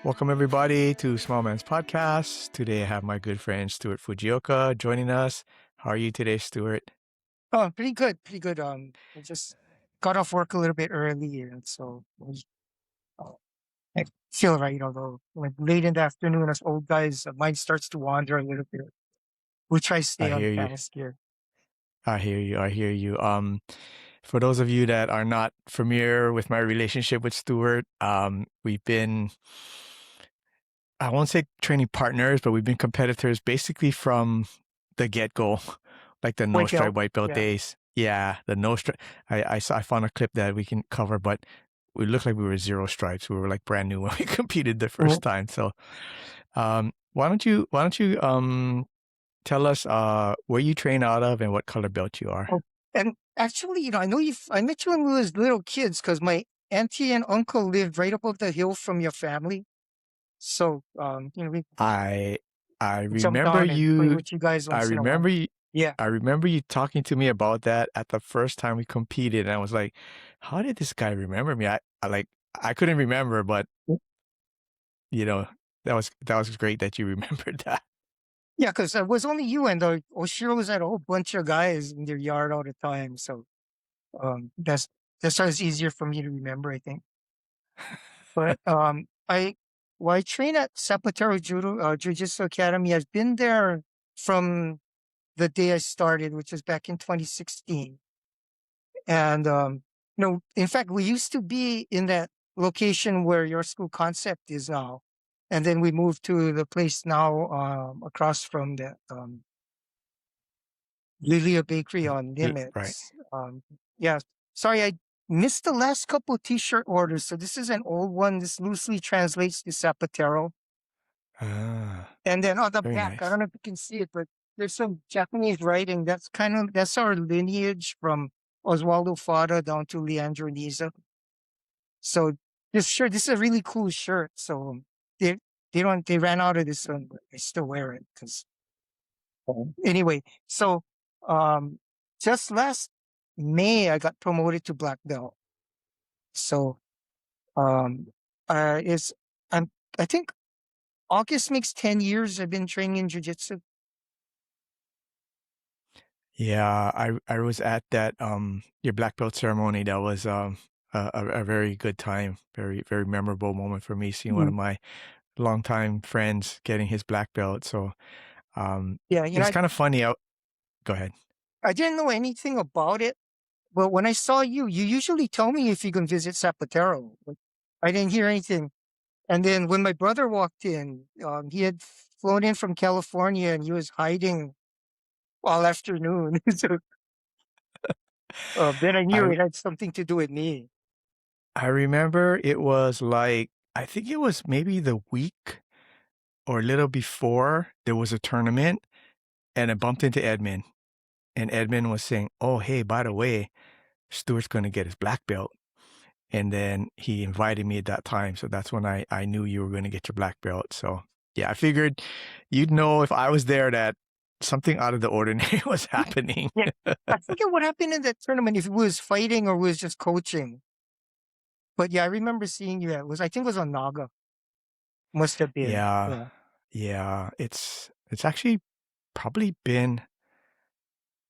Welcome, everybody, to Small Man's Podcast. Today, I have my good friend Stuart Fujioka joining us. How are you today, Stuart? Oh, pretty good, pretty good. I just got off work a little bit early, and so uh, I feel right. Although like late in the afternoon, as old guys, mind starts to wander a little bit. We try to I stay on hear you. task here. I hear you. I hear you. For those of you that are not familiar with my relationship with Stuart, we've been, I won't say training partners, but we've been competitors basically from the get-go, like the no White stripe belt, white belt yeah. days. Yeah, the no stripe. I found a clip that we can cover, but we looked like we were zero stripes. We were like brand new when we competed the Mhm. first time. So, why don't you tell us where you train out of and what color belt you are? Oh, and actually, I know you. I met you when we was little kids because my auntie and uncle lived right up the hill from your family. So, we I I jump remember down and play you. with you guys I once in a while. remember you. Yeah. I remember you talking to me about that at the first time we competed, and I was like, "How did this guy remember me?" I couldn't remember, but you know that was great that you remembered that. Yeah, because it was only you and Oshiro's had a whole bunch of guys in their yard all the time. So that's why it's easier for me to remember, I think. But I train at Zapatero Jiu-Jitsu Academy. I've been there from the day I started, which was back in 2016. And in fact, we used to be in that location where your school concept is now. And then we moved to the place now across from the Lilia Bakery on Right. Nimitz. Yeah, sorry, I missed the last couple t-shirt orders. So this is an old one. This loosely translates to Zapatero. Ah, And then on the very back, I nice. don't know if you can see it, but there's some Japanese writing. That's our lineage from Oswaldo Fada down to Leandro Niza. So this is a really cool shirt. So they they ran out of this one, but I still wear it because anyway. So um, just last May, I got promoted to black belt. So um, is I'm I think August makes 10 years I've been training in jiu-jitsu. Yeah, I was at that your black belt ceremony. That was a very good time, very memorable moment for me, seeing one of Mm. my longtime friends getting his black belt. So Yeah, it was kind of funny. Go ahead. I didn't know anything about it, but when I saw you, you usually tell me if you can visit Zapatero. But I didn't hear anything. And then when my brother walked in, he had flown in from California and he was hiding all afternoon. So then I knew I it had something to do with me. I remember it was like I think it was maybe the week or a little before there was a tournament, and I bumped into Edmund, and Edmund was saying, "Oh, hey, by the way, Stuart's going to get his black belt." And then he invited me at that time. So that's when I knew you were going to get your black belt. So yeah, I figured you'd know if I was there that something out of the ordinary was happening. Yeah. I forget what happened in that tournament, if it was fighting or was just coaching. But yeah, I remember seeing you. I think it was on Naga. Must have been. Yeah. Yeah. Yeah. It's actually probably been,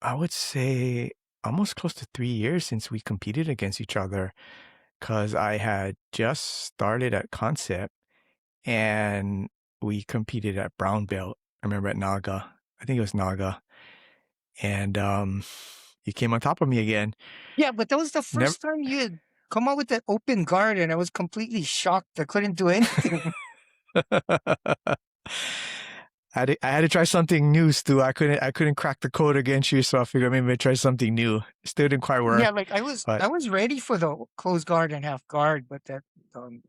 I would say, almost close to 3 years since we competed against each other, because I had just started at Concept and we competed at Brown Belt. I remember at Naga. I think it was Naga. And you came on top of me again. Yeah, but that was the Never. first time you had come out with that open guard and I was completely shocked. I couldn't do anything. I had to try something new, Stu. I couldn't crack the code against you, so I figured maybe I'd try something new. Still didn't quite Yeah, work, like but I was ready for the closed guard and half guard, but that um,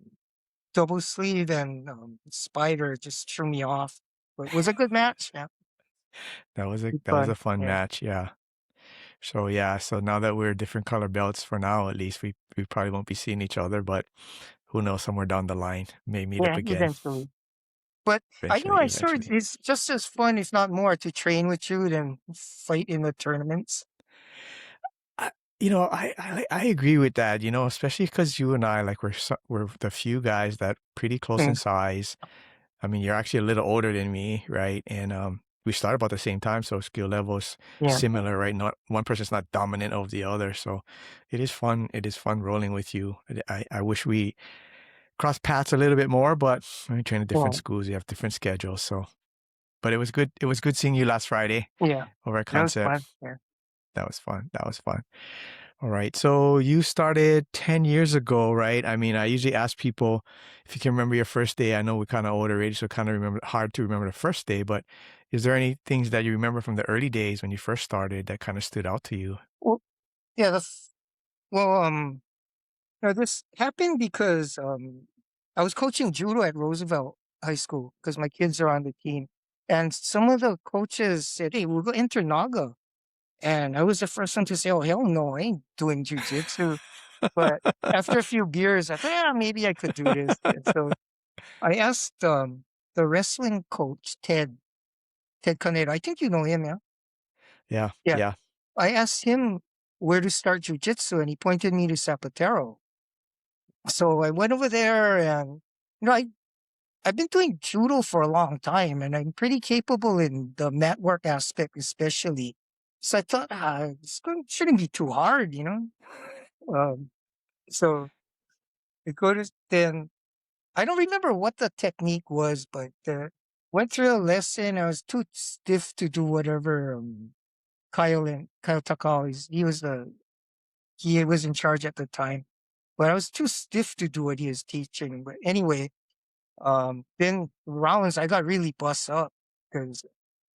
double sleeve and spider just threw me off. But it was a good match. Yeah, that was a fun. fun Yeah. match. Yeah. So yeah. So now that we're different color belts for now, at least we probably won't be seeing each other, but who knows? Somewhere down the line, may meet up Yeah, again. eventually. But Eventually, I sure eventually. it's just as fun, if not more, to train with you than fight in the tournaments. I agree with that, especially because you and I, like, we're the few guys that pretty close in Mm, size. I mean, you're actually a little older than me, right? And we started about the same time, so skill levels yeah, similar, right? Not one person's not dominant over the other, so it is fun. It is fun rolling with you. I wish we crossed paths a little bit more, but we train at different well, schools. You have different schedules, so. But it was good. It was good seeing you last Friday yeah, over at that was Concept. fun. Yeah. That was fun. That was fun. All right. So you started 10 years ago, right? I mean, I usually ask people if you can remember your first day. I know we're kind of older age, so kind of remember hard to remember the first day, but is there any things that you remember from the early days when you first started that kind of stood out to you? Well, yeah, well, this happened because I was coaching judo at Roosevelt High School because my kids are on the team, and some of the coaches said, "Hey, we'll go enter Naga," and I was the first one to say, "Oh hell no, I ain't doing jujitsu." But after a few beers, I thought, yeah, maybe I could do this. And so I asked the wrestling coach Ted Canedo. I think you know him, yeah. Yeah. Yeah, Yeah. I asked him where to start jujitsu, and he pointed me to Zapatero. So I went over there, and you know, I've been doing judo for a long time, and I'm pretty capable in the mat work aspect, especially. So I thought, shouldn't be too hard, you know. Um, so I go to then I don't remember what the technique was, but went through a lesson. I was too stiff to do whatever Kyle Takao is. He was in charge at the time, but I was too stiff to do what he was teaching. But anyway, then rounds I got really bust up because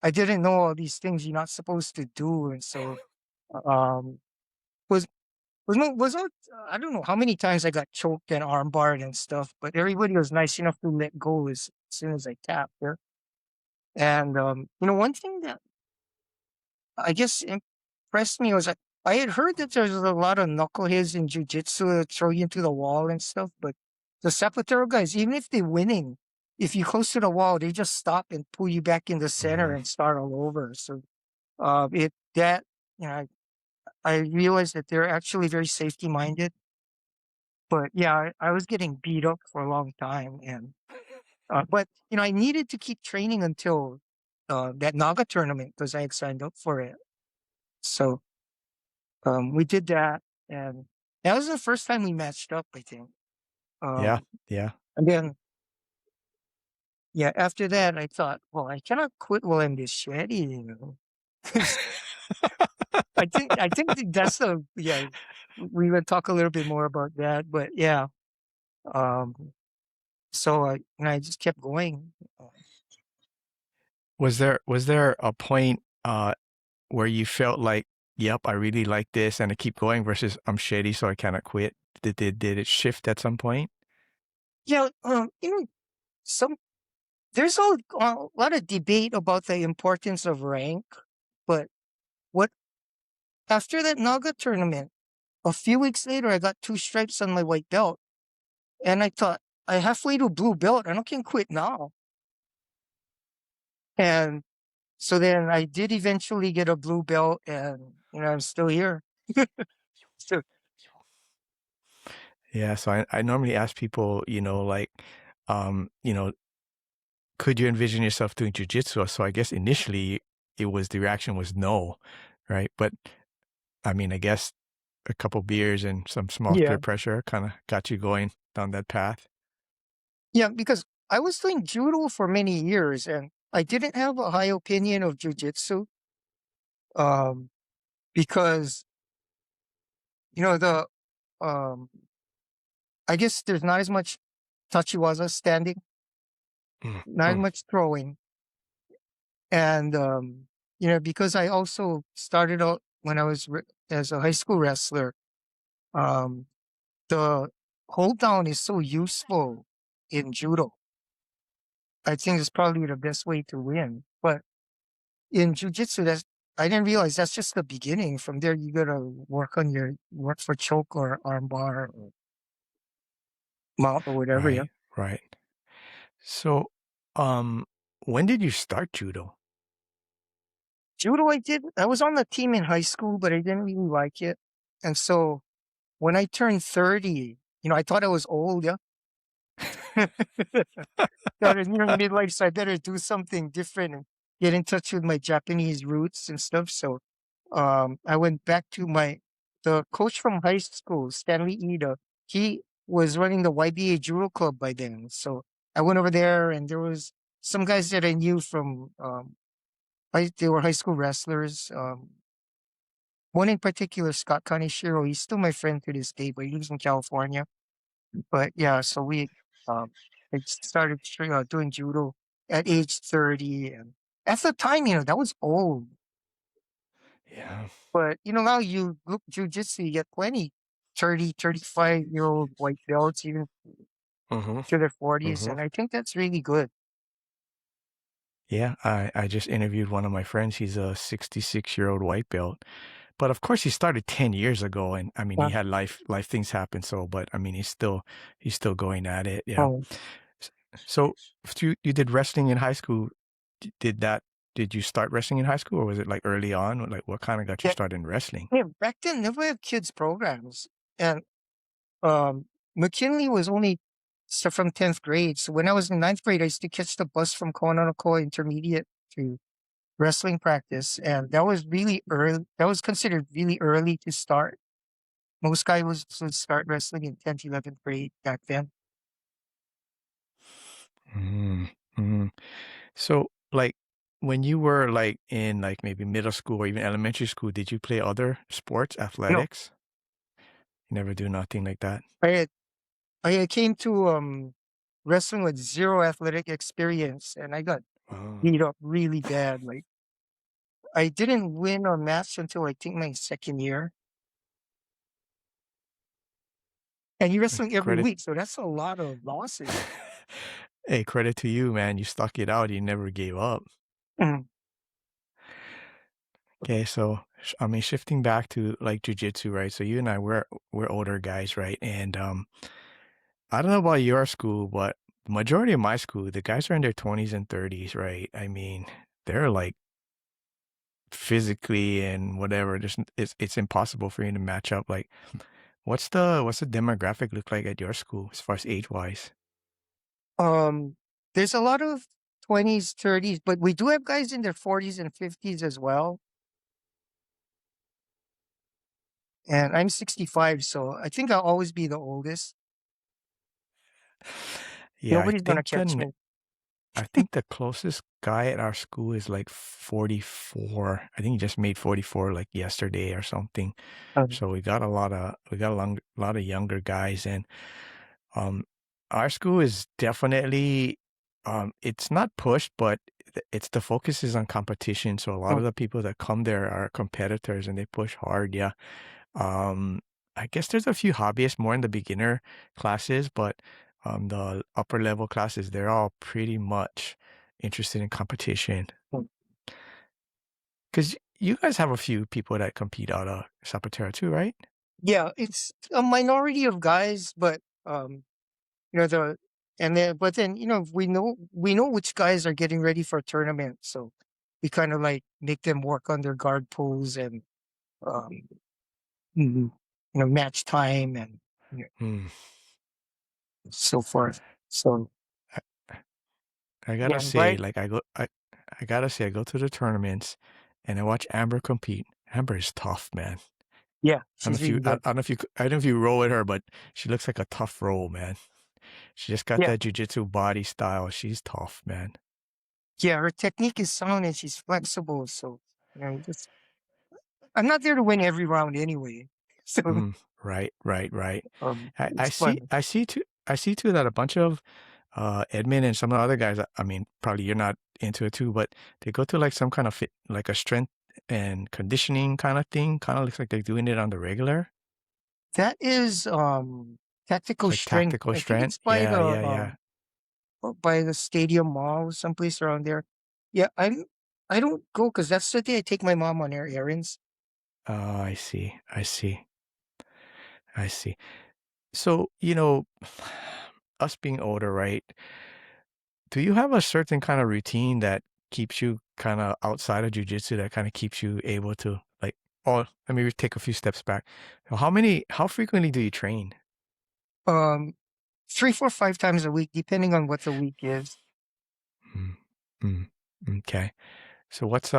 I didn't know all these things you're not supposed to do, and so um was was not I don't know how many times I got choked and armbarred and stuff, but everybody was nice enough to let go as soon as I tapped there. And one thing that I guess impressed me was that I had heard that there's a lot of knuckleheads in jujitsu that throw you into the wall and stuff, but the Zapatero guys, even if they're winning, if you close to the wall, they just stop and pull you back in the center Mhm. and start all over. So it that you know I realized that they're actually very safety minded. But yeah, I was getting beat up for a long time, and but I needed to keep training until that Naga tournament because I had signed up for it. So we did that, and that was the first time we matched up, I think. Yeah. Um, Yeah. and then, yeah, after that, I thought, well, I cannot quit while I'm this sweaty, 'Cause I think that's the yeah. We will talk a little bit more about that, but yeah. Um, so I just kept going. Was there a point where you felt like, yep, I really like this and I keep going versus I'm shitty, so I cannot quit? Did it shift at some point? Yeah, some there's a lot of debate about the importance of rank, but what after that Naga tournament, a few weeks later, I got two stripes on my white belt, and I thought I halfway to blue belt, and I can quit now. And so then I did eventually get a blue belt, and I'm still here. So Yeah, so I normally ask people, like, you know, could you envision yourself doing jujitsu? So I guess initially the reaction was no, right? But I mean, I guess a couple beers and some small peer yeah, pressure kind of got you going down that path. yeah, because I was doing judo for many years, and I didn't have a high opinion of jujitsu, um, because the um, I guess there's not as much tachiwaza standing, Mm, not as mm. much throwing. And, because I also started out when I was as a high school wrestler, um, the hold down is so useful in judo. I think it's probably the best way to win. But in jujitsu, I didn't realize that's just the beginning. From there, you gotta work for choke or armbar or mount or whatever. Yeah. Right, right. So, um, when did you start judo? Judo, I was on the team in high school, but I didn't really like it. And so when I turned 30, I thought I was old, yeah. Got a near midlife, so I better do something different and get in touch with my Japanese roots and stuff. So I went back to the coach from high school, Stanley Ida. He was running the YBA Judo Club by then. So I went over there and there was some guys that I knew from they were high school wrestlers. One in particular, Scott Kaneshiro, he's still my friend to this day, but he lives in California. But yeah, so um, I started doing judo at age 30. And at the time, that was old. Yeah. But, now you look jujitsu, you get plenty 30, 35-year-old white belts, even Mm-hmm. to their 40s. Mm-hmm. And I think that's really good. Yeah, I just interviewed one of my friends. He's a 66-year-old white belt. But of course he started 10 years ago and I mean he Uh, had life things happen so but I mean he's still going at it. Yeah. um, S- So you did wrestling in high school. Did you start wrestling in high school or was it like early on? Like what kind of got you yeah, started in wrestling? yeah, back then, never had kids programs. And um, McKinley was only from 10th grade. So when I was in ninth grade, I used to catch the bus from Kononoko Intermediate to wrestling practice. And that was really early. That was considered really early to start. Most guys would start wrestling in 10th, 11th grade back then. Mm-hmm. So like when you were like in like maybe middle school or even elementary school, did you play other sports, No, athletics? You never do nothing like that? I had, I came to wrestling with zero athletic experience and I got Oh, beat up really bad. Like I didn't win a match until I think my second year. And you're wrestling every credit. week, so that's a lot of losses. Hey, credit to you, man. You stuck it out. You never gave up. Mhm. Okay, so I mean, shifting back to like jujitsu, right? So you and I, we're older guys, right? And I don't know about your school, but the majority of my school, the guys are in their 20s and 30s, right? I mean, they're like physically and whatever. Just it's impossible for you to match up. Like, what's the demographic look like at your school as far as age wise? Um, there's a lot of 20s, 30s, but we do have guys in their 40s and 50s as well. And I'm 65, so I think I'll always be the oldest. Yeah, Nobody's gonna catch me. I think the closest guy at our school is like 44. I think he just made 44 like yesterday or something. Um, So we got a lot of younger guys and um our school is definitely it's not pushed but it's the focus is on competition. So a lot of um, the people that come there are competitors and they push hard. Yeah. Um, I guess there's a few hobbyists more in the beginner classes, but the upper level classes, they're all pretty much interested in competition. um, Because you guys have a few people that compete out of Zapatero too, right? yeah, it's a minority of guys, but you know the and then but then we know which guys are getting ready for a tournament, so we kind of like make them work on their guard pose and um, mhm, match time and you know, Hmm. so forth. So I, I gotta yeah, say, right. like I gotta say, I go to the tournaments and I watch Amber compete. Amber is tough, man. Yeah, I don't know she's if you, really good. I don't know if you, I don't know if you roll with her, but she looks like a tough roll, man. She just got Yeah, that jujitsu body style. She's tough, man. yeah, her technique is sound and she's flexible. So just I'm not there to win every round anyway. So Mm, right. I it's see fun. I see too that a bunch of admin and some of the other guys, I mean, probably you're not into it too, but they go to like some kind of fit, like a strength and conditioning kind of thing. Kind of looks like they're doing it on the regular. That is It's tactical like strength. tactical I think strength. it's Yeah, yeah, yeah. by the stadium mall, someplace around there. Yeah, I don't go because that's the day I take my mom on her errands. Oh, I see. So, us being older, right? Do you have a certain kind of routine that keeps you kind of outside of jujitsu that kind of keeps you able to like Oh, let me take a few steps back. How frequently do you train? Um, 3, 4, 5 times a week, depending on what the week is. Mm, mm, okay. So what's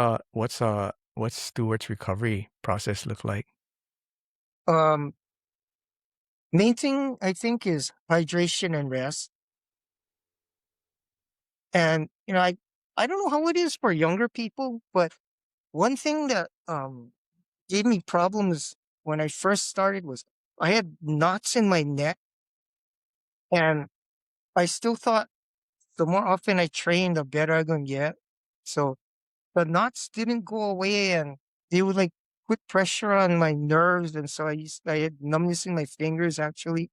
Stuart's recovery process look like? Um, Main thing I think is hydration and rest. And I don't know how it is for younger people, but one thing that gave me problems when I first started was I had knots in my neck, and I still thought the more often I train, the better I'm gonna get. So the knots didn't go away, and they would like put pressure on my nerves, and so I had numbness in my fingers actually.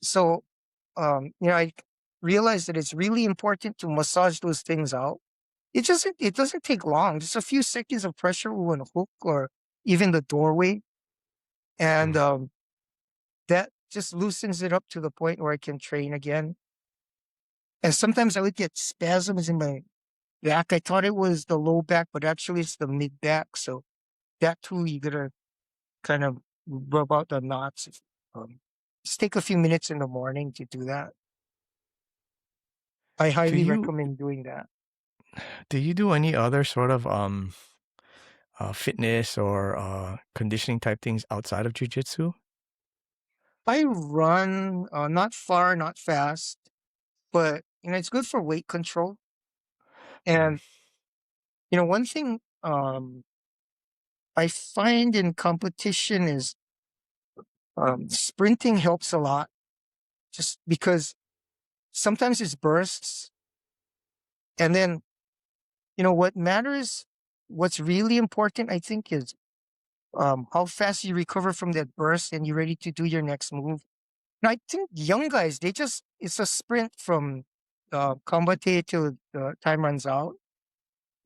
So I realized that it's really important to massage those things out. It doesn't take long. Just a few seconds of pressure on a hook or even the doorway, and Mm. that just loosens it up to the point where I can train again. And sometimes I would get spasms in my back. I thought it was the low back, but actually it's the mid back. So that too, you gotta kind of rub out the knots. Um, just take a few minutes in the morning to do that. I Do highly you recommend doing that. do you do any other sort of fitness or conditioning type things outside of jujitsu? I run, not far, not fast, but it's good for weight control. Mm, And one thing I find in competition is sprinting helps a lot, just because sometimes it's bursts, and then what matters, what's really important, I think, is how fast you recover from that burst and you're ready to do your next move. And I think young guys, it's a sprint from combate till the time runs out.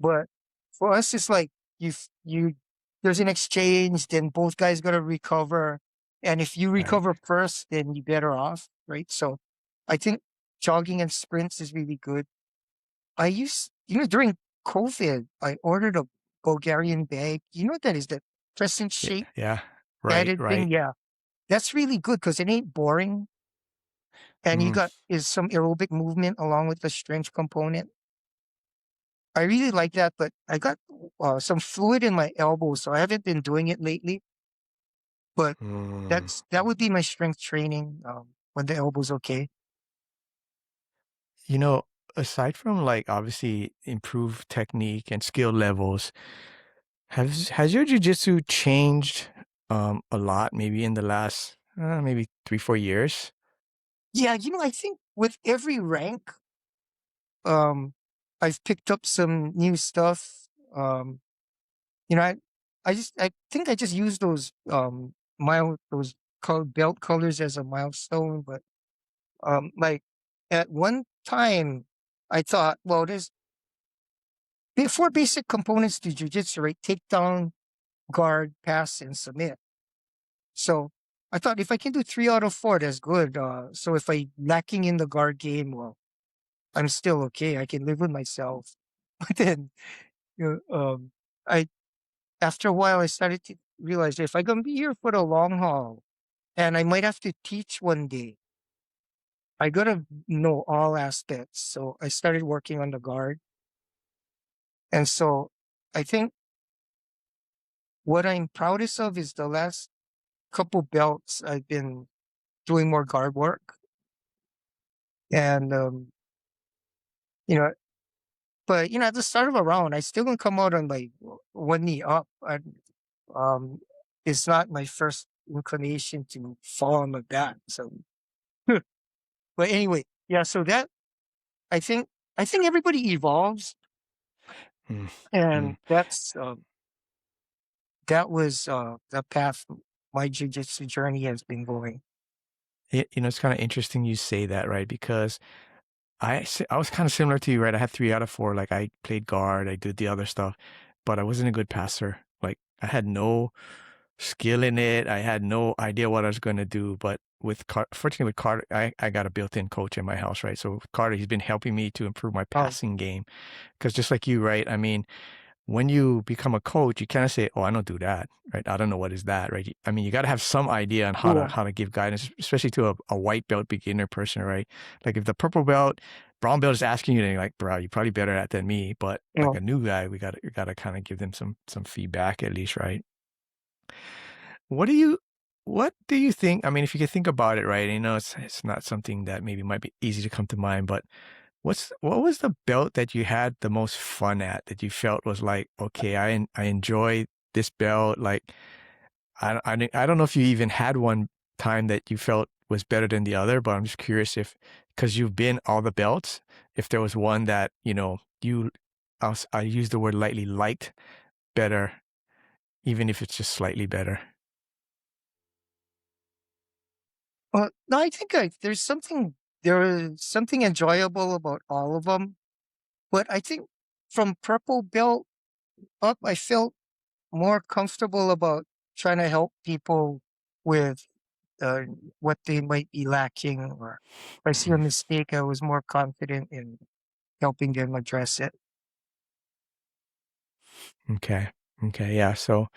But for us, it's like you there's an exchange, then both guys got to recover, and if you right. recover first, then you're better off, right? So, I think jogging and sprints is really good. I used, during COVID, I ordered a Bulgarian bag. You know what that is? That crescent Yeah, shape yeah. Right, padded thing. right. Yeah, that's really good because it ain't boring, and you Mm. got is some aerobic movement along with the strength component. I really like that, but I got some fluid in my elbow, so I haven't been doing it lately. But Mm. that would be my strength training when the elbow's okay. You know, aside from like obviously improved technique and skill levels, has your jujitsu changed a lot maybe in the last maybe 3, 4 years? Yeah, I think with every rank, um, I've picked up some new stuff. You know, I, I think I just use those those belt colors as a milestone. But like at one time, I thought, well, there's four basic components to jujitsu, right? Takedown, guard, pass, and submit. So I thought if I can do 3 out of 4, that's good. So if I lacking in the guard game, well, I'm still okay. I can live with myself. But then, I after a while, I started to realize that if I'm gonna be here for the long haul, and I might have to teach one day, I gotta know all aspects. So I started working on the guard, and so I think what I'm proudest of is the last couple belts I've been doing more guard work, and you know, but at the start of a round, I still gonna come out on like one knee up. Um, it's not my first inclination to fall on my back. So, but anyway, yeah. So that I think I think everybody evolves, Mm, and mm. that was the path my jujitsu journey has been going. It's kind of interesting you say that, right? Because I was kind of similar to you, right? I had 3 out of 4. Like I played guard, I did the other stuff, but I wasn't a good passer. Like I had no skill in it. I had no idea what I was going to do. But fortunately with Carter, I got a built-in coach in my house, right? So with Carter, he's been helping me to improve my Oh, passing game. Because just like you, right? I mean, when you become a coach, you kind of say, "Oh, I don't do that, right? I don't know what is that, right?" I mean, you got to have some idea on Yeah. how to give guidance, especially to a white belt beginner person, right? Like if the purple belt, brown belt is asking you, then you're like, "Bro, you're probably better at that than me." But You like know, a new guy, you got to kind of give them some feedback at least, right? What do you what do you think? I mean, if you could think about it, right? You know, it's not something that maybe might be easy to come to mind, but what was the belt that you had the most fun at that you felt was like, okay, I enjoy this belt. Like, I don't know if you even had one time that you felt was better than the other, but I'm just curious if, because you've been all the belts, if there was one that, you know, I use the word lightly, liked better, even if it's just slightly better. no, I think there is something enjoyable about all of them. But I think from purple belt up, I felt more comfortable about trying to help people with uh, what they might be lacking, or if I see a mistake, I was more confident in helping them address it. Okay. Okay. Yeah. So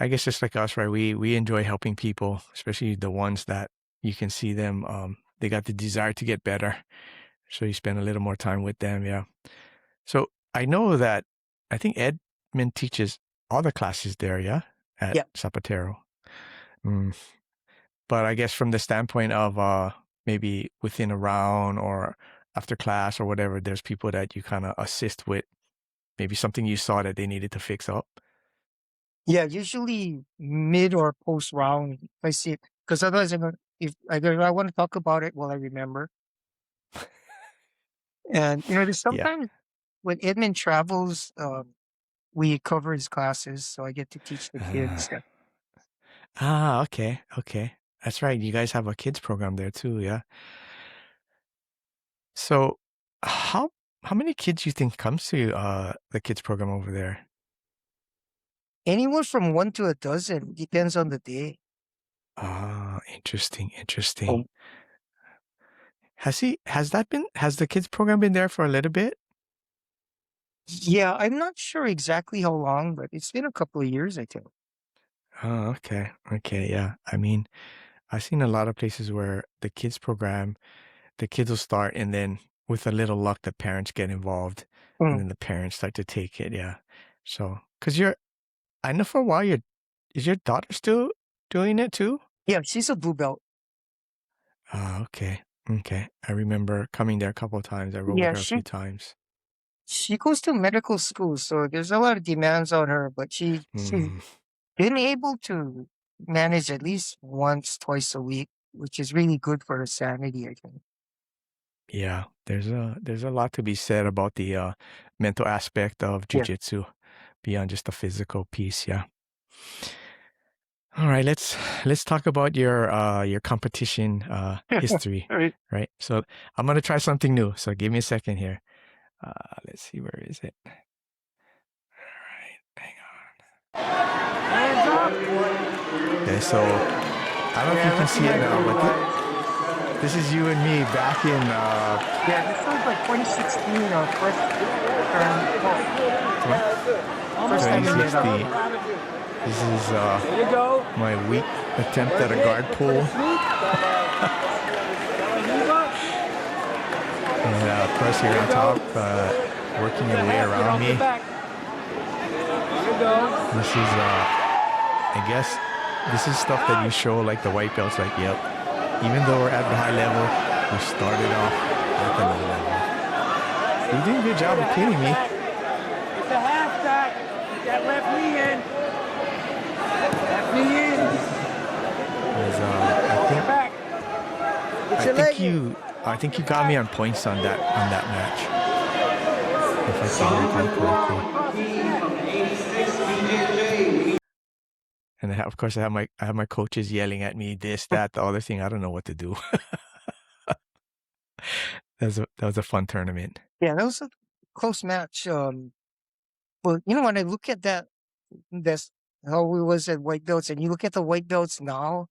I guess just like us, right? We enjoy helping people, especially the ones that you can see them. They got the desire to get better, so you spend a little more time with them. Yeah. So I know that I think Edmund teaches all the classes there. Yeah, at Yeah, Zapatero. Mm. But I guess from the standpoint of maybe within a round or after class or whatever, there's people that you kind of assist with maybe something you saw that they needed to fix up. yeah. Usually mid or post round, if I see it, because otherwise, if I want to talk about it while I remember. And there's Yeah. sometimes when Edmund travels, we cover his classes, so I get to teach the Uh, kids. Yeah. Okay, okay. That's right. You guys have a kids program there too, yeah. So how how many kids you think comes to the kids program over there? Anywhere from one to a dozen, depends on the day. Ah, interesting, interesting. Oh, Has the kids program been there for a little bit? yeah, I'm not sure exactly how long, but it's been a couple of years, I think. Oh, okay. Okay, yeah. I mean, I've seen a lot of places where the kids will start and then with a little luck the parents get involved and Mm. then the parents start to take it, yeah. So, cuz you're I know for a while is your daughter still doing it too? Yeah, she's a blue belt. Ah, okay. Okay. I remember coming there a couple of times. I rode with Yeah, her a few she times. she goes to medical school, so there's a lot of demands on her, but she's Mm, been able to manage at least once, twice a week, which is really good for her sanity, I think. yeah, there's a lot to be said about the mental aspect of Yeah. jiu-jitsu beyond just the physical piece, yeah. All right, let's talk about your competition history, All right. right? So I'm gonna try something new. So give me a second here. Let's see, where is it? All right, hang Hands up. on. Okay, so I don't know if you Yeah, can let's see see it my now, blue but eyes. this is you and me back in Yeah, this was like 2016, our first time. Well, first time we met up. 2016. This is my weak attempt at a guard pull, and of course you're on top, working your way around me. This is, I guess, this is stuff that you show like the white belts, like, yep, even though we're at the high level, we started off at the low level. You're doing a good job of pinning me. It's a halfback. Get that left knee in. Left knee in. As, Back. Get your leg in. I think you got me on points on that match, if I can recall correctly. And of course, I have my coaches yelling at me, this, that, the other thing. I don't know what to do. That was a fun tournament. Yeah, that was a close match. But when I look at that's how we was at white belts, and you look at the white belts now,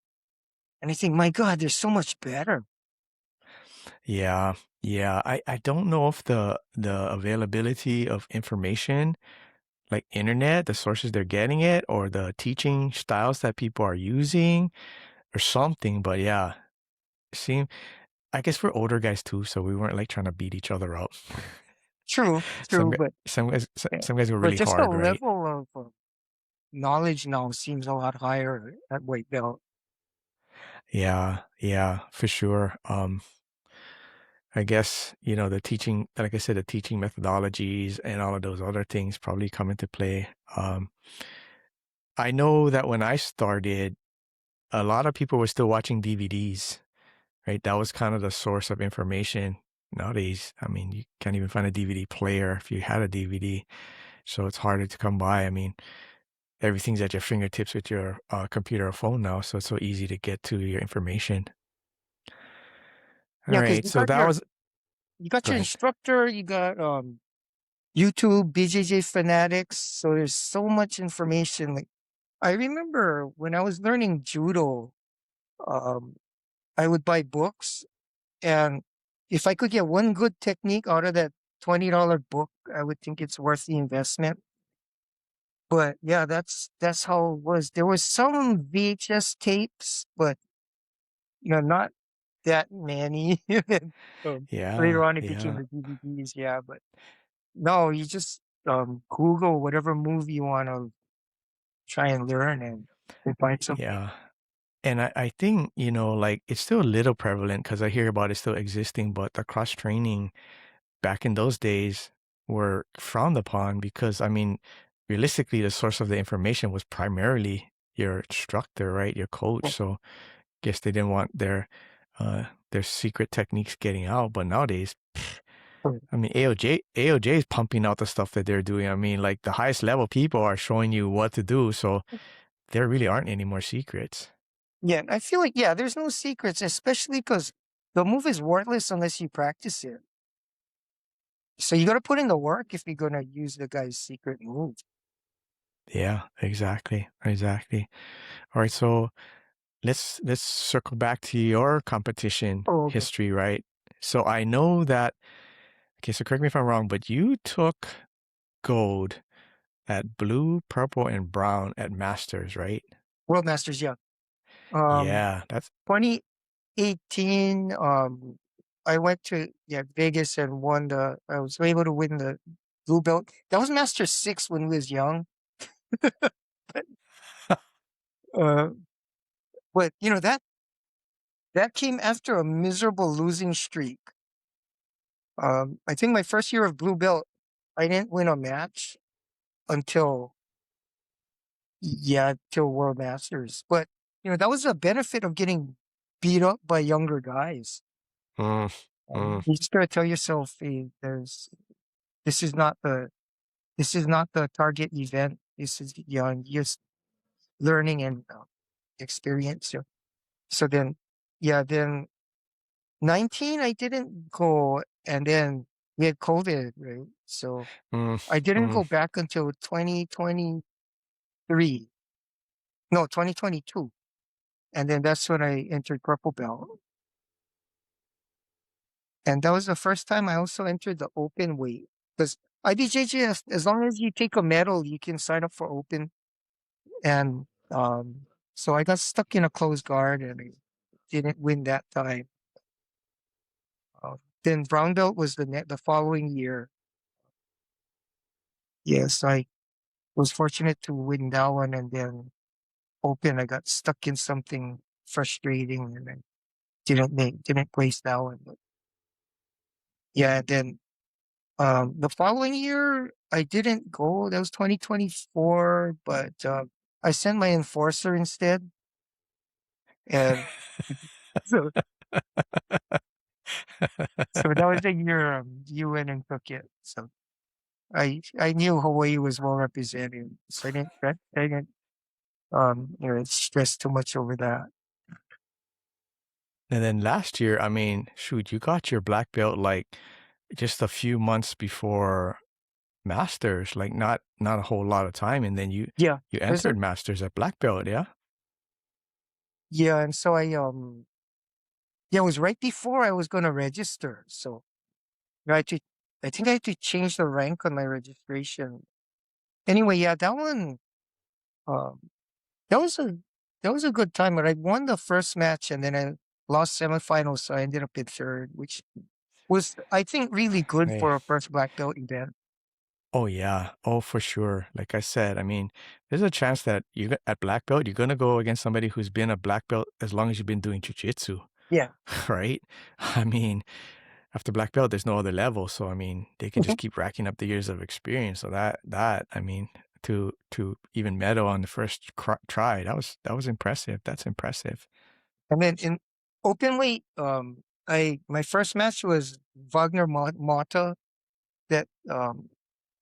and I think, my God, they're so much better. Yeah, yeah. I don't know if the availability of information like internet, the sources they're getting it, or the teaching styles that people are using, or something. But yeah, seem I guess we're older guys too, so we weren't like trying to beat each other up. True, Some true, gu- but yeah. some guys were But really just the hard, right? level of knowledge now seems a lot higher at white belt. Yeah, yeah, for sure. I guess, the teaching, like I said, the teaching methodologies and all of those other things probably come into play. I know that when I started, a lot of people were still watching DVDs, right? That was kind of the source of information. Nowadays, I mean, you can't even find a DVD player if you had a DVD, so it's harder to come by. I mean, everything's at your fingertips with your computer or phone now, so it's so easy to get to your information. All Yeah, because right, so that was you got go your ahead. instructor, you got YouTube, BJJ Fanatics. So there's so much information. Like I remember when I was learning judo, um, I would buy books, and if I could get one good technique out of that $20 book, I would think it's worth the investment. But yeah, that's how it was. There was some VHS tapes, but not that many. um, Yeah, Later on, it became yeah, the DVDs. Yeah, but no, you just Google whatever movie you want to try and learn and find something. yeah. And I think, like it's still a little prevalent because I hear about it still existing, but the cross training back in those days were frowned upon because, I mean, realistically, the source of the information was primarily your instructor, right? Your coach. So guess they didn't want their secret techniques getting out. But nowadays, I mean, AOJ is pumping out the stuff that they're doing. I mean, like the highest level people are showing you what to do. So there really aren't any more secrets. Yeah, I feel like there's no secrets, especially because the move is worthless unless you practice it. So you got to put in the work if you're gonna use the guy's secret move. Yeah, exactly. Exactly. All right. So let's circle back to your competition Oh, okay. history, right? So I know that, okay, so correct me if I'm wrong, but you took gold at blue, purple, and brown at Masters, right? World Masters, yeah. Um, Yeah, that's 2018, I went to Vegas and won the. I was able to win the blue belt. That was Master Six when we was young. But, uh, but that came after a miserable losing streak. I think my first year of blue belt, I didn't win a match until till World Masters. But that was a benefit of getting beat up by younger guys. mm, mm, You just gotta tell yourself, hey, this is not the this is not the target event. This is just learning and experience. So then, then 19, I didn't go, and then we had COVID, right? So mm, I didn't mm. go back until 2023. No, 2022. And then that's when I entered purple belt. And that was the first time I also entered the open weight. Because IBJJ, as long as you take a medal, you can sign up for open. And so I got stuck in a closed guard and I didn't win that time. Then brown belt was the following year. Yes, I was fortunate to win that one, and then open. I got stuck in something frustrating, and I didn't place that one. But yeah, then the following year I didn't go. That was 2024, but I sent my enforcer instead, and so so that was the year you went and took it. So I knew Hawaii was well represented, so I didn't stress too much over that. And then last year, I mean, shoot, you got your black belt like just a few months before Masters, like not a whole lot of time, and then you Yeah, you there's a entered Masters at black belt, yeah? yeah, and so it was right before I was gonna register. So I had to I think I had to change the rank on my registration. anyway, yeah, that one, um, that was a good time. But I won the first match, and then I lost semifinals, so I ended up in third, which was, I think, really good Hey. for a first black belt event. Oh yeah. Oh, for sure. Like I said, I mean, there's a chance that at black belt, you're gonna go against somebody who's been a black belt as long as you've been doing jiu-jitsu, Yeah. right? I mean, after black belt, there's no other level. So I mean, they can just keep racking up the years of experience. So that I mean, to even medal on the first try, that was impressive. That's impressive. And then in open weight, my first match was Wagner Mata. That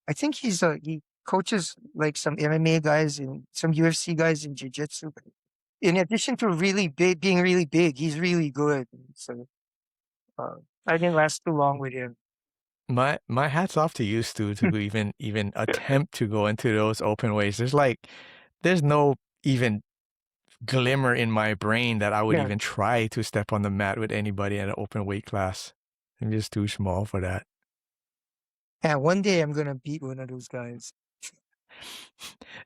I think he coaches like some MMA guys and some UFC guys in jiu-jitsu. In addition to really big, being really big, he's really good. So uh, I didn't last too long with him. My hats off to you, Stu, to even attempt to go into those open weights. There's no even glimmer in my brain that I would Yeah, even try to step on the mat with anybody at an open weight class. I'm just too small for that. and one day I'm gonna beat one of those guys.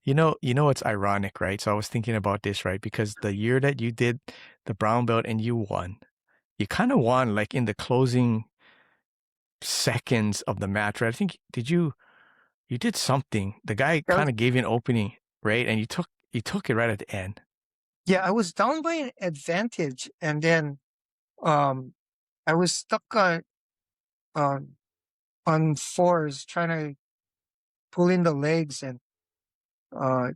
You know it's ironic, right? So I was thinking about this, right? Because the year that you did the brown belt and you won, you kind of won like in the closing seconds of the match, right? I think you did something. The guy That was, kind of gave you an opening, right? And you took it right at the end. yeah, I was down by an advantage, and then um, I was stuck on on fours trying to pull in the legs, and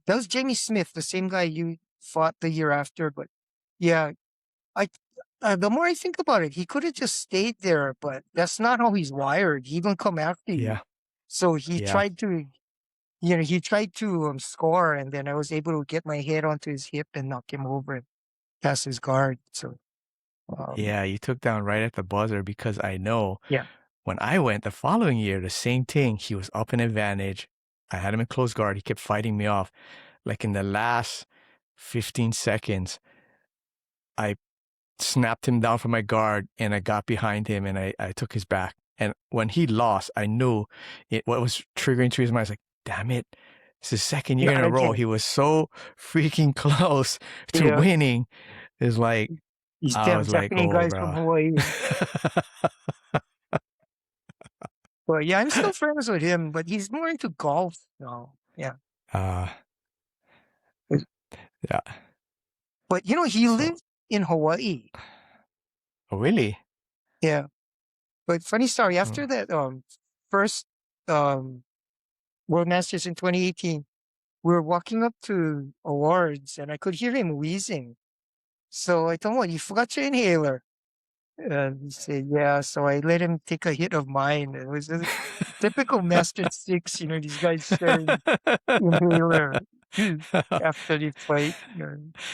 that was Jamie Smith, the same guy you fought the year after. But yeah, I the more I think about it, he could have just stayed there, but that's not how he's wired. He don't come after you. Yeah, So he yeah, tried to, he tried to score, and then I was able to get my head onto his hip and knock him over and pass his guard. So yeah. You took down right at the buzzer because I know yeah, when I went the following year, the same thing. He was up an advantage. I had him in close guard. He kept fighting me off. Like in the last 15 seconds, I snapped him down from my guard and I got behind him and I took his back. And when he lost, I knew what was triggering to his mind. I was like, damn it. It's his second year in not a row. again. He was so freaking close to Yeah, winning. It's like, these I damn was like, Japanese oh, guys from bro. Hawaii. But yeah, I'm still friends with him, but he's more into golf now. Yeah. uh, yeah. But he So, lived in Hawaii. oh, really? Yeah. But funny story, Hmm. after that first um World Masters in 2018, we were walking up to awards and I could hear him wheezing. So I told him, "What, you forgot your inhaler?" And he said, "Yeah." So I let him take a hit of mine. It was a typical Master Six, these guys sharing inhaler after the fight.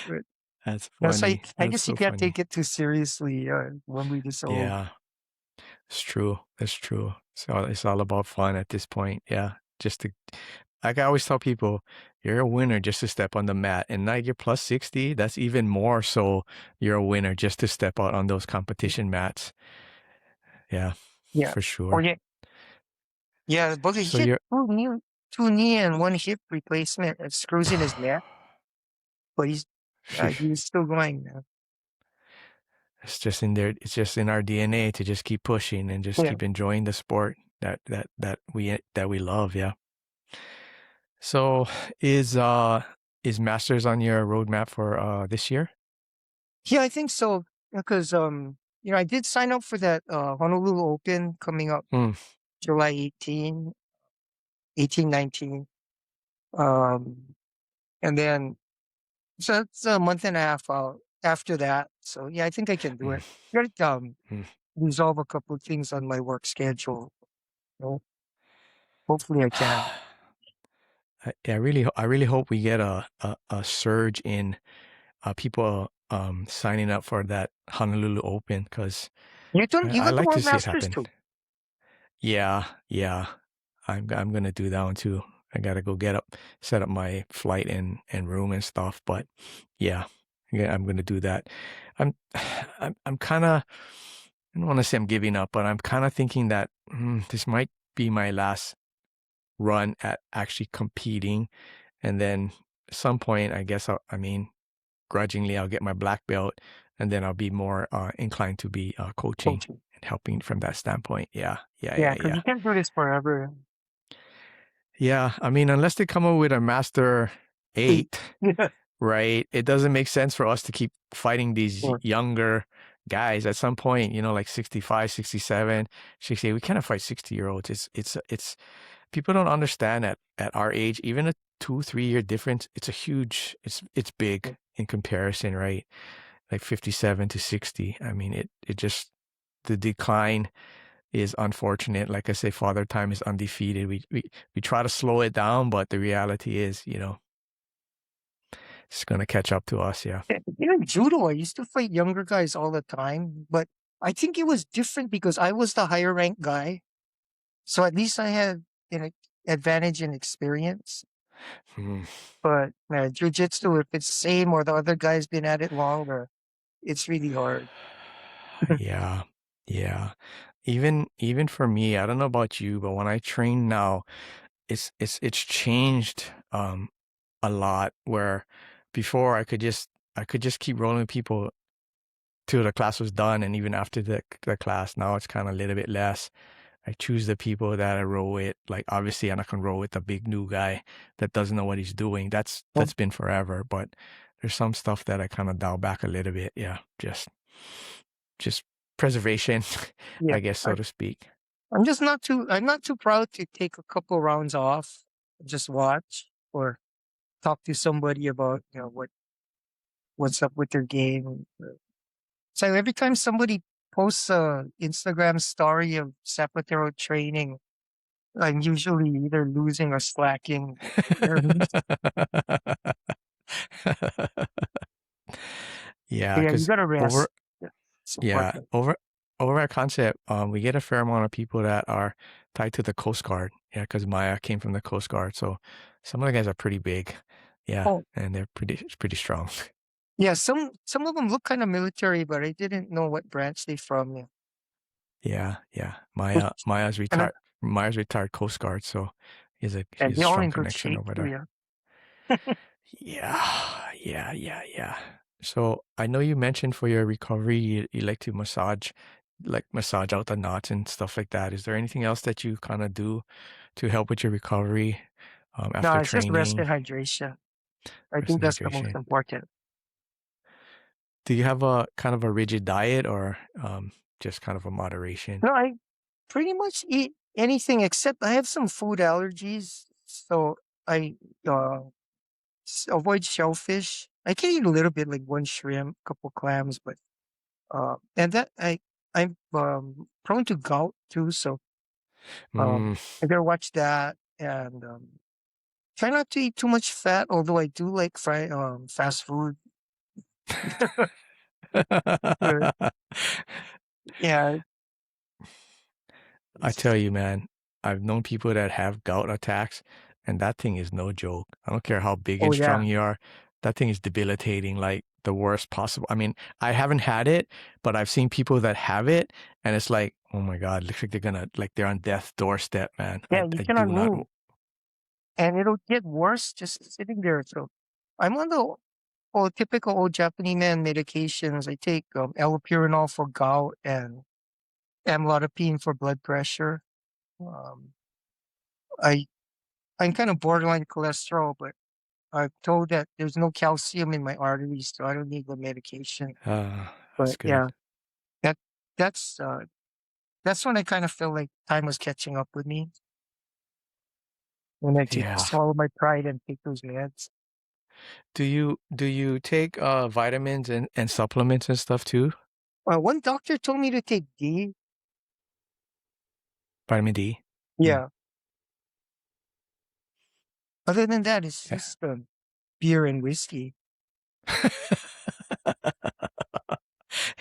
But That's that's funny. I That's guess you so can't funny. take it too seriously when we this old. Yeah, it's true. It's true. So it's all about fun at this point. Yeah. Just to, like I always tell people, you're a winner just to step on the mat. And now you're plus 60. That's even more so you're a winner just to step out on those competition mats. Yeah, Yeah. for Or sure. yeah, yeah, but he So hit you're, two knee and one hip replacement and screws in his neck, but he's still going, man. it's just in there. It's just in our DNA to just keep pushing and just Yeah. keep enjoying the sport that we love. Yeah. So is Masters on your roadmap for this year? Yeah, I think so. Because I did sign up for that Honolulu Open coming up Hmm. July 19. And then so it's a month and a half out after that. So yeah, I think I can do Hmm. it. Gotta Hmm. resolve a couple of things on my work schedule. So hopefully I can. I really hope we get a surge in people signing up for that Honolulu Open because You I got the like to World see it Masters happen. too. Yeah, yeah. I'm gonna do that one too. I gotta go set up my flight and room and stuff. But yeah, I'm gonna do that. I'm I'm kind of, I don't want to say I'm giving up, but I'm kind of thinking that this might be my last run at actually competing. And then at some point, I guess, grudgingly, I'll get my black belt, and then I'll be more inclined to be coaching coaching. and helping from that standpoint. Yeah, yeah, Yeah, yeah, because yeah. you can't do this forever. Yeah, I mean, unless they come up with a Master 8, Yeah. right? It doesn't make sense for us to keep fighting these Or, younger guys. At some point, like 65, 67, 68, we cannot fight 60-year-olds. It's people don't understand at our age, even a 2-3 year difference, it's big in comparison, right? Like 57 to 60. I mean, it just, the decline is unfortunate. Like I say, Father Time is undefeated. We try to slow it down, but the reality is, it's gonna catch up to us. Yeah. judo, I used to fight younger guys all the time, but I think it was different because I was the higher ranked guy. So at least I had an advantage in experience. Hmm. But jiu-jitsu, if it's same or the other guy's been at it longer, it's really hard. Yeah. Yeah. Even for me, I don't know about you, but when I train now, it's changed a lot, where before I could just keep rolling with people till the class was done, and even after the class. Now it's kind of a little bit less. I choose the people that I roll with. Like, obviously, I'm not gonna roll with a big new guy that doesn't know what he's doing. That's been forever. But there's some stuff that I kind of dial back a little bit. Yeah, just preservation, Yeah. I guess, so to speak. I'm not too proud to take a couple rounds off, just watch or talk to somebody about, what's up with their game. So every time somebody posts a Instagram story of Zapatero training, I'm usually either losing or slacking. Yeah, Yeah, you because gotta over rest. Yeah, it's yeah important. over at Concept, we get a fair amount of people that are tied to the Coast Guard. Yeah, because Maya came from the Coast Guard, so some of the guys are pretty big. Yeah, Oh, and they're pretty strong. yeah. Some of them look kind of military, but I didn't know what branch they from. Yeah. Yeah, yeah. Which- And Maya's retired Coast Guard, so he and has a they're all strong in good connection shape over too. there. Yeah. Yeah, yeah, yeah, yeah. So I know you mentioned for your recovery, you like to massage out the knots and stuff like that. Is there anything else that you kind of do to help with your recovery No, after it's just rest training? and hydration. I Rest think and that's the most hydration. important. Do you have a kind of a rigid diet, or just kind of a moderation? No, I pretty much eat anything except I have some food allergies, so I uh avoid shellfish. I can eat a little bit, like one shrimp, couple clams, but and that I'm prone to gout too, so Mm. I gotta watch that and try not to eat too much fat. Although I do like fast food. But yeah, I it's, tell you, man, I've known people that have gout attacks, and that thing is no joke. I don't care how big oh and yeah, strong you are. That thing is debilitating, like the worst possible. I mean, I haven't had it, but I've seen people that have it, and it's like, oh my God, looks like they're on death's doorstep, man. yeah, I, you I cannot do not. move, and it'll get worse just sitting there. So I'm on the typical old Japanese man medications. I take allopurinol for gout and amlodipine for blood pressure. Um, I I'm kind of borderline cholesterol, but I'm told that there's no calcium in my arteries, so I don't need the medication. That's But good. yeah, that that's uh that's when I kind of feel like time was catching up with me when I had to Yeah. swallow my pride and take those meds. Do you take vitamins and supplements and stuff too? One doctor told me to take D. Vitamin D. Mm. Yeah. Other than that, it's Yeah. just beer and whiskey.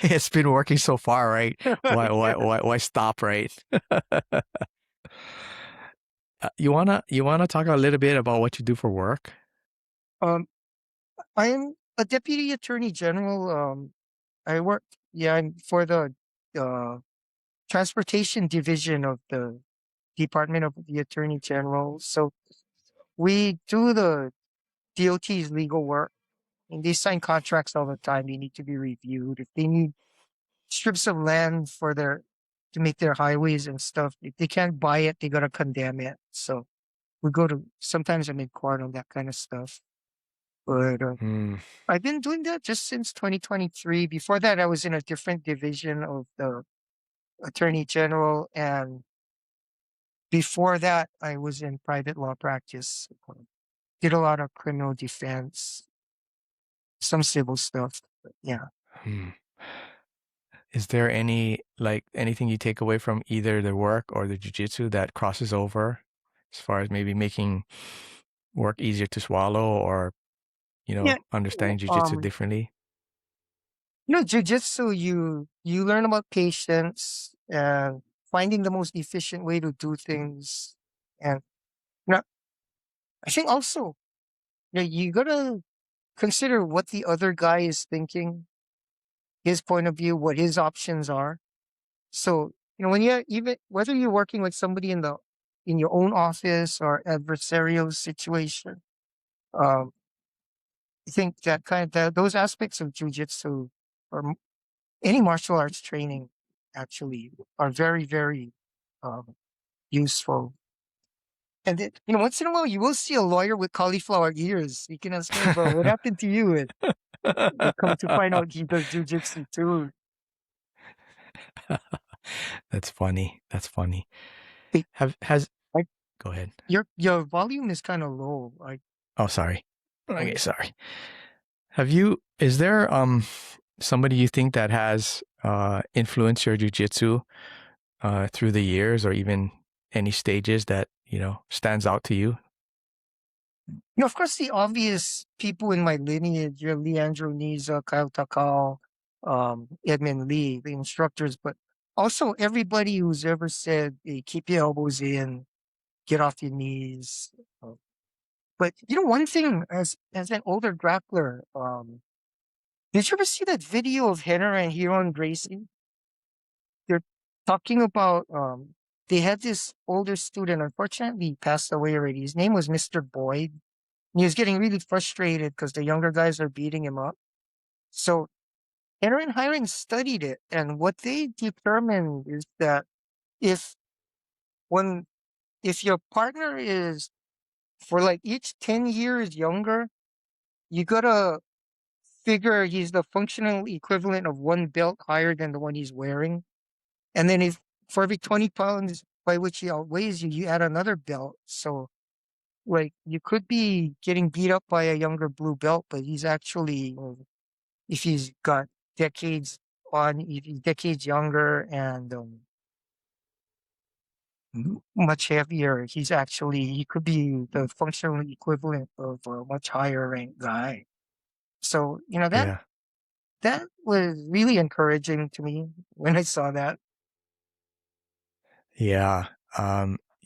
It's been working so far, right? Why stop, right? You wanna talk a little bit about what you do for work? Um, I'm a deputy attorney general. I work, yeah, I'm for the uh, transportation division of the Department of the Attorney General. So we do the DOT's legal work, and they sign contracts all the time. They need to be reviewed. If they need strips of land for their to make their highways and stuff, if they can't buy it, they gotta condemn it. So we go to sometimes I'm in court on that kind of stuff. But Hmm. I've been doing that just since 2023. Before that, I was in a different division of the Attorney General, and before that, I was in private law practice. Did a lot of criminal defense, some civil stuff. But yeah. Hmm. Is there anything you take away from either the work or the jiu-jitsu that crosses over as far as maybe making work easier to swallow or, Yeah. understanding jiu-jitsu differently? Jujitsu, you learn about patience and finding the most efficient way to do things. And you know, I think also, you gotta consider what the other guy is thinking, his point of view, what his options are. So, when you even whether you're working with somebody in your own office or adversarial situation, um, I think those aspects of jujitsu or any martial arts training actually are very, very um, useful. And once in a while, you will see a lawyer with cauliflower ears. You can ask, "Hey, bro, what happened to you?" And you come to find out he does jujitsu too. That's funny. That's funny. Hey, Have has like, Go ahead. your volume is kind of low. Like, Oh, sorry. oh, Okay, sorry. Is there somebody you think that has influenced your jujitsu through the years or even any stages that, stands out to you? of course, the obvious people in my lineage, Leandro Niza, Kyle Takao, Edmund Lee, the instructors, but also everybody who's ever said, "Hey, keep your elbows in, get off your knees." Uh, But one thing as an older grappler, did you ever see that video of Henner and Hiron Gracie? They're talking about they had this older student, unfortunately he passed away already. His name was Mr. Boyd. And he was getting really frustrated because the younger guys are beating him up. So Henner and Hiron studied it, and what they determined is that if when if your partner is for like each 10 years younger, you gotta figure he's the functional equivalent of one belt higher than the one he's wearing. And then if for every 20 pounds by which he outweighs you, you add another belt. So like you could be getting beat up by a younger blue belt, but he's actually if he's got decades if he's decades younger and much heavier, he could be the functional equivalent of a much higher ranked guy. So, Yeah. that was really encouraging to me when I saw that. Yeah.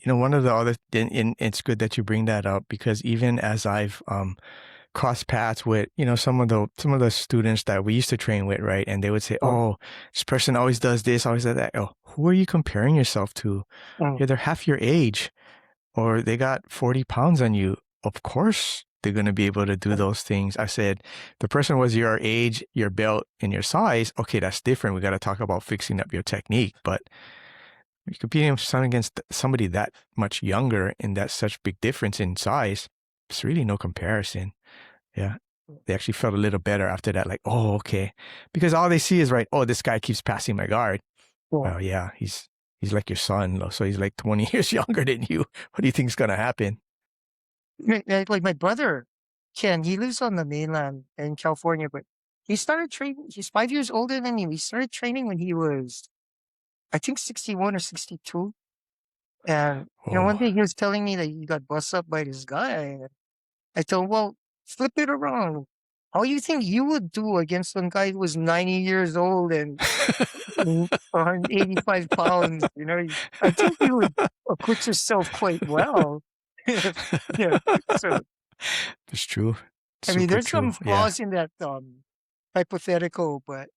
One of the other, and it's good that you bring that up because even as I've crossed paths with, some of the students that we used to train with, right? And they would say, Oh, "Oh, this person always does this, always does that." Oh, who are you comparing yourself to? mm, Yeah, they're half your age, or they got 40 pounds on you. Of course, they're going to be able to do mm, those things. I said, the person was your age, your belt, and your size. Okay, that's different. We got to talk about fixing up your technique, but you're competing against somebody that much younger and that's such big difference in size. It's really no comparison. Yeah. They actually felt a little better after that. Like, oh, okay. Because all they see is, right, oh, this guy keeps passing my guard. mm. Well, yeah, he's like your son. So he's like 20 years younger than you. What do you think's going to happen? Like my brother, Ken, he lives on the mainland in California, but he started training. He's 5 years older than me. He started training when he was, I think, 61 or 62. And, one Oh, day he was telling me that he got bust up by this guy. I told him, well, flip it around. How you think you would do against some guy who was 90 years old and 185 pounds? I think you would acquit yourself quite well. Yeah. So, it's true. I mean, Super there's some true. Yeah. flaws in that hypothetical, but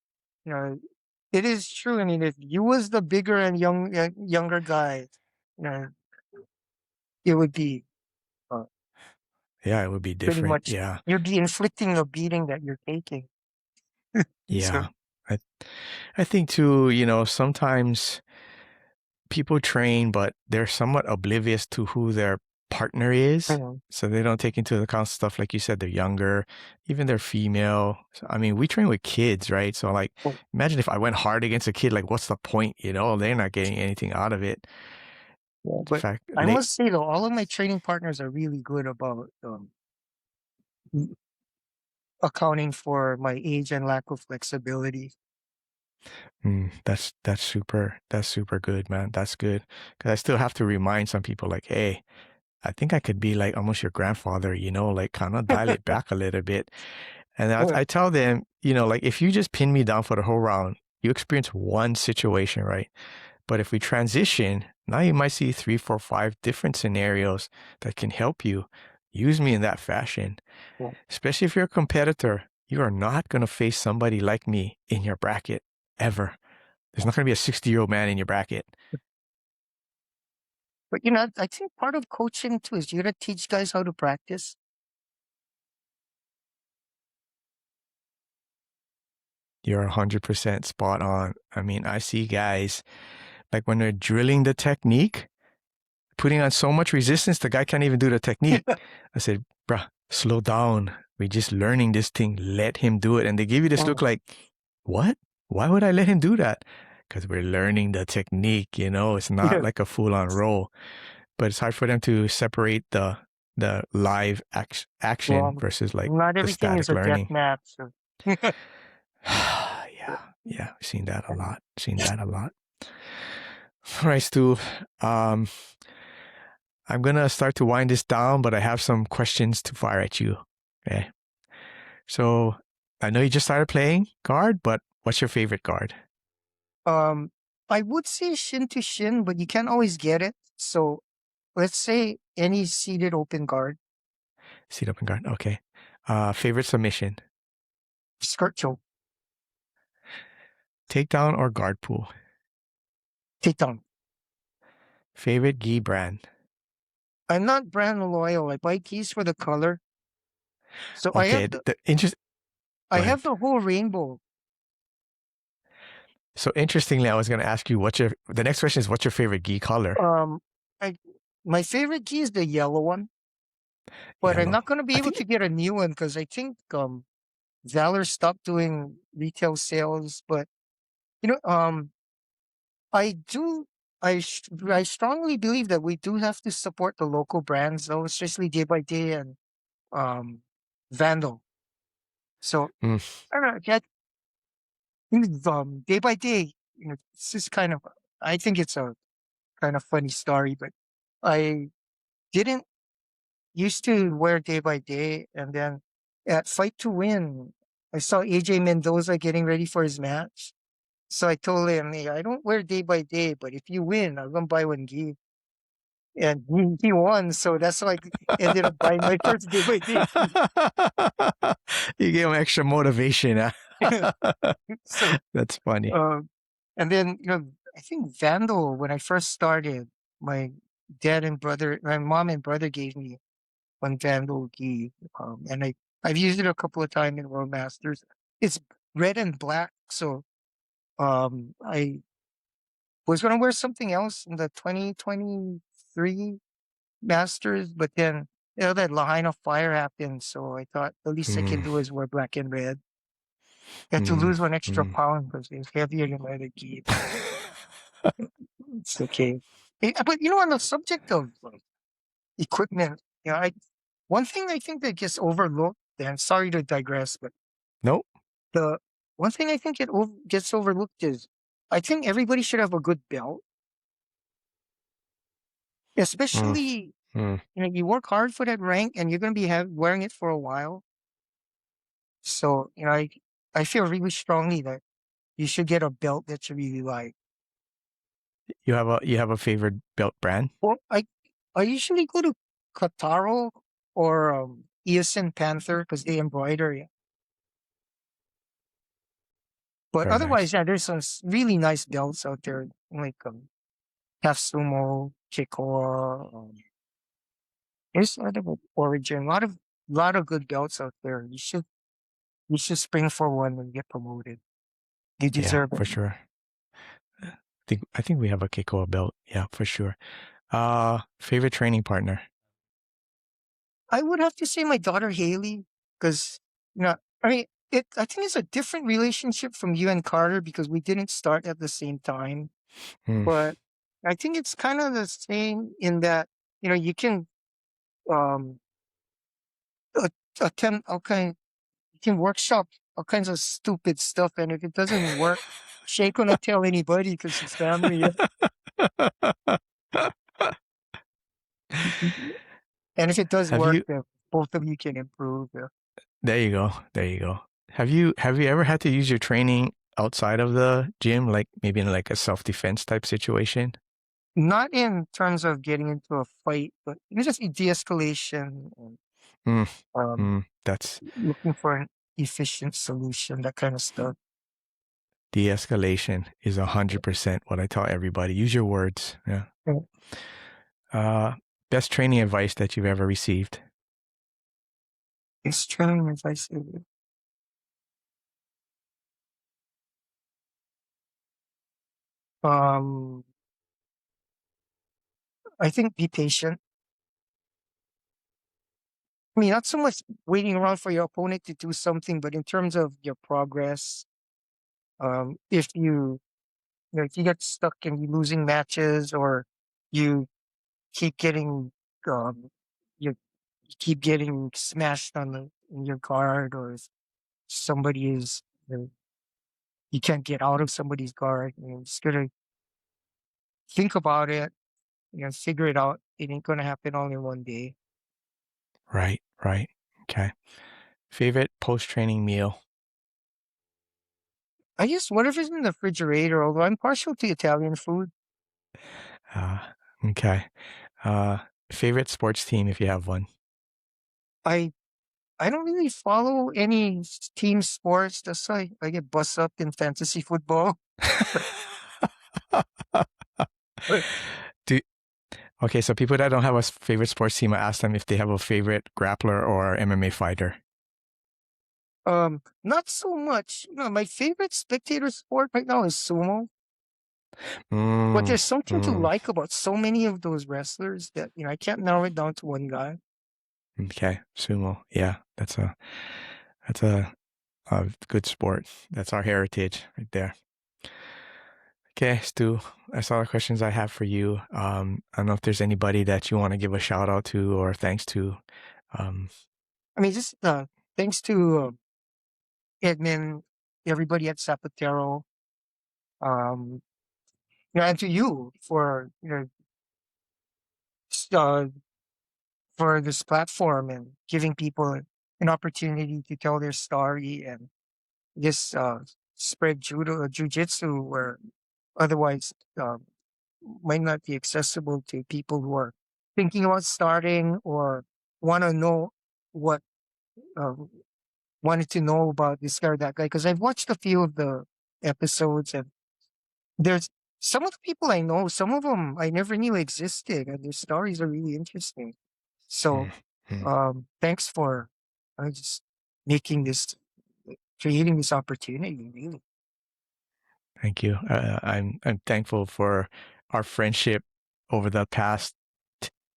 it is true. I mean, if you was the bigger and younger guy, you know, it would be uh, Yeah, it would be pretty different. much, Yeah. you'd be inflicting the beating that you're taking. So, Yeah. I I think too, sometimes people train, but they're somewhat oblivious to who their partner is. you So they don't take into account stuff like you said, they're younger, even they're female. So, I mean, we train with kids, right? So like, know, imagine if I went hard against a kid, like what's the point? They're not getting anything out of it. yeah, The but fact, I must say though, all of my training partners are really good about accounting for my age and lack of flexibility. that's super good, man. That's good. Cause I still have to remind some people like, hey, I think I could be like almost your grandfather, like kind of dial it back a little bit. And Yeah, I tell them, like if you just pin me down for the whole round, you experience one situation, right? But if we transition, now you might see 3, 4, 5 different scenarios that can help you. Use me in that fashion. yeah. Especially if you're a competitor, you are not going to face somebody like me in your bracket ever. There's not going to be a 60-year-old man in your bracket. But I think part of coaching too is you gotta teach guys how to practice. You're 100% spot on. I mean, I see guys like when they're drilling the technique, putting on so much resistance, the guy can't even do the technique. I said, bruh, slow down. We're just learning this thing. Let him do it. And they give you this look like, what? Why would I let him do that? Because we're learning the technique, It's not Yeah. like a full-on roll. But it's hard for them to separate the live action Well, versus like not the everything is static a death learning. match. So. Yeah, yeah, seen that a lot. Seen that a lot. All right, Stu. Um, I'm gonna start to wind this down, but I have some questions to fire at you. Okay. So I know you just started playing guard, but what's your favorite guard? Um, I would say shin to shin, but you can't always get it. So let's say any seated open guard, Seat open guard. Okay. Favorite submission? skirt choke, Takedown or guard pull? takedown. Favorite gi brand? I'm not brand loyal. I buy keys for the color. So I Okay. have the The interest. I Go ahead. have the whole rainbow. So interestingly, I was gonna ask you the next question is what's your favorite gi color? Um, I my favorite key is the yellow one, but I'm Yellow. not gonna be I able think to get a new one because I think Valor stopped doing retail sales. But you know, I do. I strongly believe that we do have to support the local brands, though, especially Day by Day and um, Vandal. So mm, I don't know. Day by Day, it's just kind of. I think it's a kind of funny story, but I didn't used to wear Day by Day, and then at Fight to Win, I saw AJ Mendoza getting ready for his match. So I told him, hey, I don't wear Day by Day, but if you win, I'm gonna buy one gi. And he won, so that's why I ended up buying my first Day by Day gi. you gave him extra motivation. Huh? So, That's funny. um, and then I think Vandal when I first started, my my mom and brother gave me one Vandal gi, and I've used it a couple of times in World Masters. It's red and black, so I was gonna wear something else in the 2023 Masters, but then that Lahaina fire happened, so I thought the least I can Mm, do is wear black and red. I had to mm, lose one extra mm. pound because it's heavier than my other gi, but it's okay. But on the subject of equipment, one thing I think that gets overlooked, and sorry to digress, but Nope. the one thing I think gets overlooked is I think everybody should have a good belt, Mm, especially mm. you work hard for that rank and you're going to be wearing it for a while. So I feel really strongly that you should get a belt that you really like. You have a favorite belt brand? Well, I usually go to Kataro or Eosin Panther because they embroider it. But Very otherwise, nice. yeah, there's some really nice belts out there like Half Sumo, Kikoa. There's a lot of origin, lot of good belts out there. You should spring for one when you get promoted. You Yeah, deserve it. for sure. I think we have a Keikoa belt. Yeah, for sure. Favorite training partner? I would have to say my daughter Haley, because I mean, I think it's a different relationship from you and Carter because we didn't start at the same time. Hmm. But I think it's kind of the same in that you can um a- attempt you can workshop all kinds of stupid stuff, and if it doesn't work, she ain't gonna tell anybody because she's family. And if it does Have work, you? then both of you can improve. There you go. There you go. Have you ever had to use your training outside of the gym, like maybe in like a self-defense type situation? Not in terms of getting into a fight, but just de-escalation and Mm, um, that's looking for an efficient solution, that kind of stuff. de-escalation is 100% what I tell everybody. Use your words. Yeah. Yeah. Uh, Best training advice that you've ever received? It's training advice. Um, I think be patient. I mean, not so much waiting around for your opponent to do something, but in terms of your progress, if if you get stuck and you losing matches, or you keep getting um, you, you keep getting smashed in your guard, or if somebody is you can't get out of somebody's guard, just gotta think about it, figure it out. It ain't gonna happen all in one day. Right, right. Okay. Favorite post-training meal? I guess whatever's in the refrigerator, although I'm partial to Italian food. Uh, okay. Uh, Favorite sports team if you have one? I I don't really follow any team sports. That's why I get bust up in fantasy football. But, Do Okay, so people that don't have a favorite sports team, I ask them if they have a favorite grappler or MMA fighter. not so much. My favorite spectator sport right now is sumo. But Mm, there's something to mm, like about so many of those wrestlers that I can't narrow it down to one guy. okay, sumo. Yeah, that's a good sport. That's our heritage right there. Okay, Stu, that's all the questions I have for you. I don't know if there's anybody that you want to give a shout out to or thanks to. Um, I mean, just thanks to Edmund, everybody at Zapatero, um, and to you for s- uh, for this platform and giving people an opportunity to tell their story and just spread jiu-jitsu where otherwise might not be accessible to people who are thinking about starting or want to know what uh, wanted to know about this guy or that guy. Because I've watched a few of the episodes, and there's some of the people I know, some of them I never knew existed, and their stories are really interesting. So, mm, mm. thanks for just making this, creating this opportunity. Really, Thank you. I'm thankful for our friendship over the past,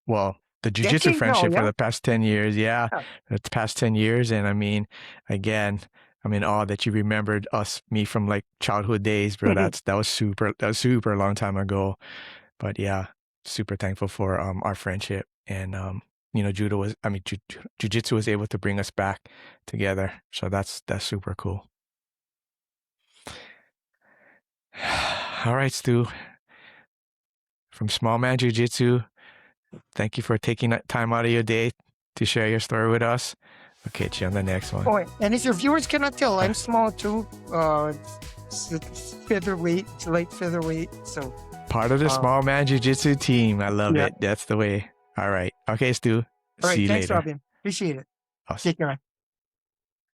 well, the jujitsu decade now, friendship for yeah. the past 10 years. Yeah, the past 10 years. And I mean, again, I'm in awe that you remembered me from like childhood days, bro. That was super long time ago. But yeah, super thankful for our friendship. And jujitsu was able to bring us back together. So that's super cool. All right, Stu. From Small Man Jiu-Jitsu, thank you for taking that time out of your day to share your story with us. I'll catch you on the next one. Oh, and if your viewers cannot tell, Uh, I'm small too. It's featherweight, it's light featherweight. So, Part of the um, Small Man Jiu-Jitsu team. I love yeah. it. That's the way. All right. Okay, Stu. All See right. you Thanks, later. Robin. Appreciate it. Awesome. Take care.